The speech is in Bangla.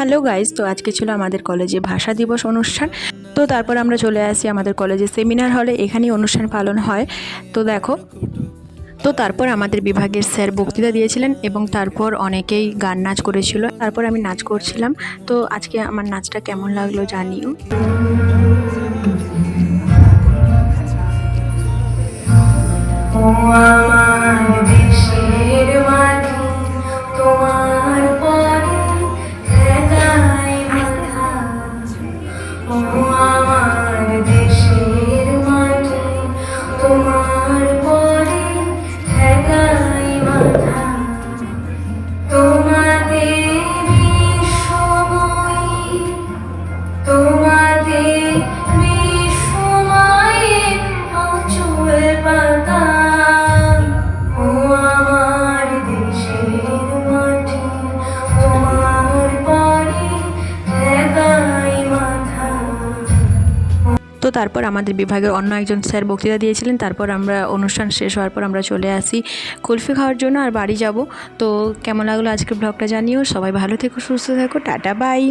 হ্যালো গাইজ, তো আজকে ছিল আমাদের কলেজে ভাষা দিবস অনুষ্ঠান। তো তারপর আমরা চলে আসি আমাদের কলেজে সেমিনার হলে, এখানেই অনুষ্ঠান পালন হয়। তো দেখো, তো তারপর আমাদের বিভাগের স্যার বক্তৃতা দিয়েছিলেন এবং তারপর অনেকেই গান নাচ করেছিল। তারপর আমি নাচ করছিলাম। তো আজকে আমার নাচটা কেমন লাগলো জানিও। তো তারপর আমাদের বিভাগের অন্য একজন স্যার বক্তৃতা দিয়েছিলেন। তারপর আমরা অনুষ্ঠান শেষ হওয়ার পর আমরা চলে আসি কুলফি খাওয়ার জন্য আর বাড়ি যাব। তো কেমন লাগলো আজকের ব্লগটা জানিও। সবাই ভালো থেকো, সুস্থ থেকো, টাটা বাই।